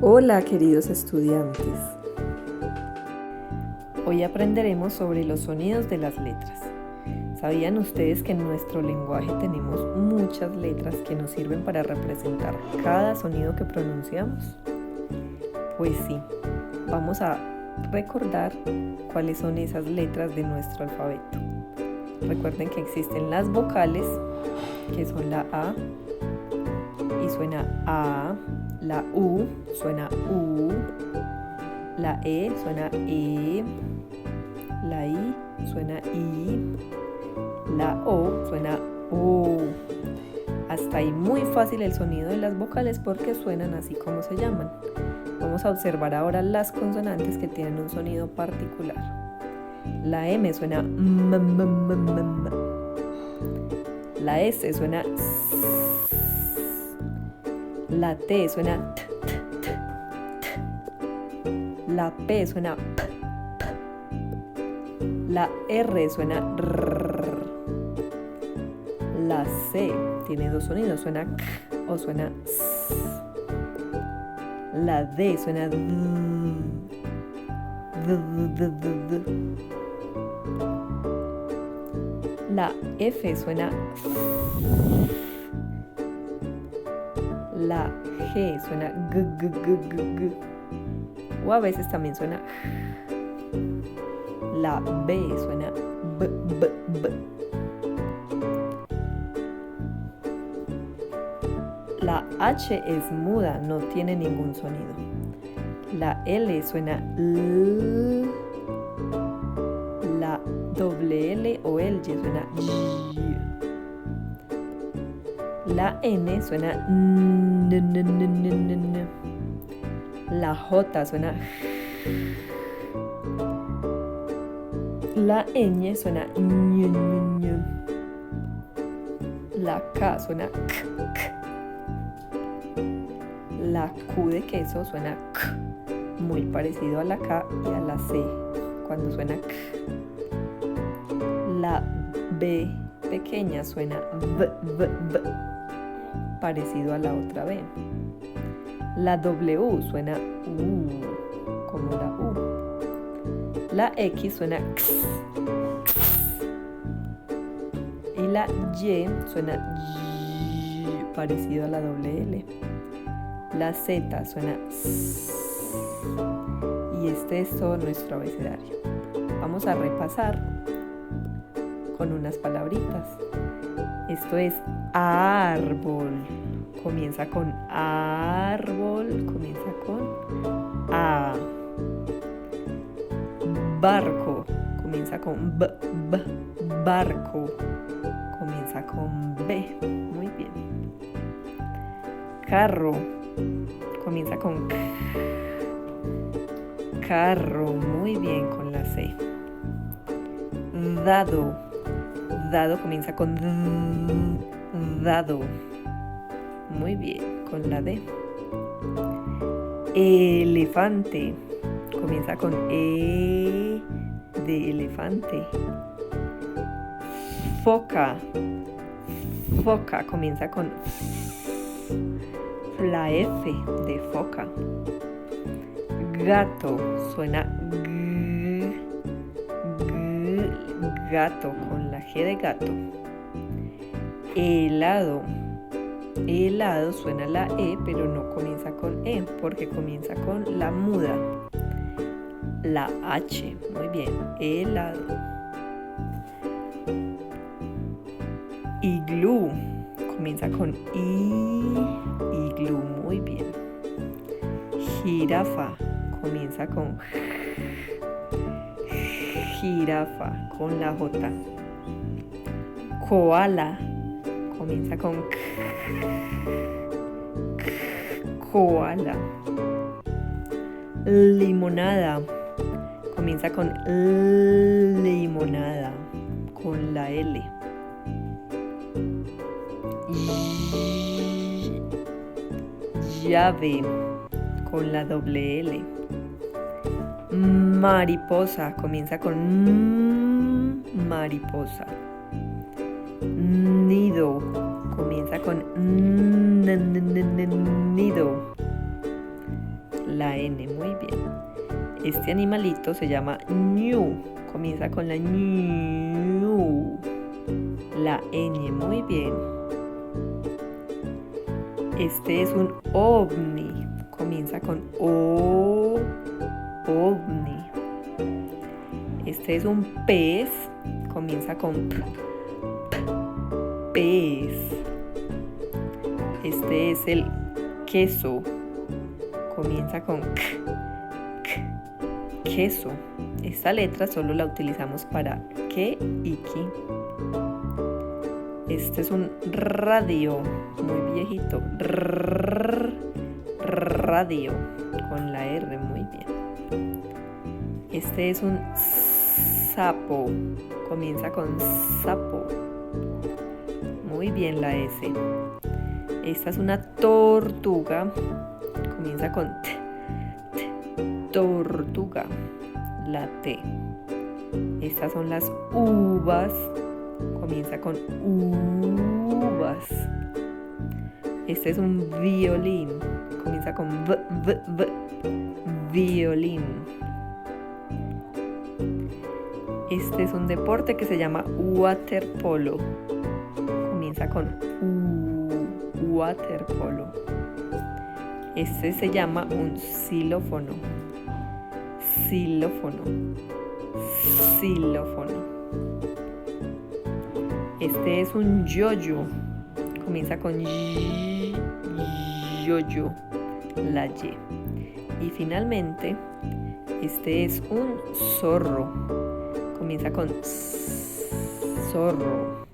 Hola queridos estudiantes. Hoy aprenderemos sobre los sonidos de las letras. ¿Sabían ustedes que en nuestro lenguaje tenemos muchas letras que nos sirven para representar cada sonido que pronunciamos? Pues sí, vamos a recordar cuáles son esas letras de nuestro alfabeto. Recuerden que existen las vocales, que son la A y suena A, la U suena U, la E suena E, la I suena I, la O suena O. Hasta ahí muy fácil el sonido de las vocales porque suenan así como se llaman. Vamos a observar ahora las consonantes que tienen un sonido particular. La M suena M, M, M, M, M. La S suena S. La T suena T, T, T, T. La P suena P, P. La R suena R. La C tiene dos sonidos, suena K o suena S. La D suena D, D, D, D, D. La F suena F. La G suena G, G, G, G, G. O a veces también suena G. La B suena B, B, B. La H es muda, no tiene ningún sonido. La L suena L. La doble L o L suena Y. La N suena N, N, N, N, N, N. La J suena J. La ñ suena Ñ, Ñ, Ñ. La K suena K, K. La Q de queso suena K, muy parecido a la K y a la C cuando suena K. La B pequeña suena B, B, B, parecido a la otra B. La W suena U, como la U. La X suena X, X. Y la Y suena Y, parecido a la doble L. La Z suena S. Y este es todo nuestro abecedario. Vamos a repasar con unas palabritas. Esto es árbol. Comienza con árbol, comienza con A. Barco, comienza con B, B, barco. Comienza con B, muy bien. Carro, comienza con K. Carro, muy bien con la C. Dado, dado comienza con D, dado. Muy bien, con la D. Elefante, comienza con E de elefante. Foca, foca, comienza con F, la F de foca. Gato, suena G, G, gato, con la G de gato. Helado, helado suena la E, pero no comienza con E, porque comienza con la muda, la H. Muy bien, helado. Iglú, comienza con I, iglú, muy bien. Jirafa, comienza con J, jirafa, con la J. Koala, comienza con K, koala. Limonada, comienza con limonada, con la L. Llave, con la doble L. Mariposa, comienza con mariposa. Nido, comienza con nido. la N, muy bien. Este animalito se llama ñu, comienza con la ñu. La ñ, muy bien. Este es un ovni, comienza con o, ovni. Este es un pez, comienza con p, pez. Este es el queso, comienza con queso. Esta letra solo la utilizamos para que y ki. Este es un radio, muy viejito. Radio, con la R, muy bien. Este es un sapo, comienza con sapo. Muy bien la S. Esta es una tortuga, comienza con t, tortuga, la T. Estas son las uvas, comienza con uvas. Este es un violín, comienza con v, violín. Este es un deporte que se llama waterpolo, comienza con waterpolo. Este se llama un xilófono, xilófono, xilófono. Este es un yoyo, comienza con yoyo, la Y. Y finalmente, este es un zorro, comienza con zorro.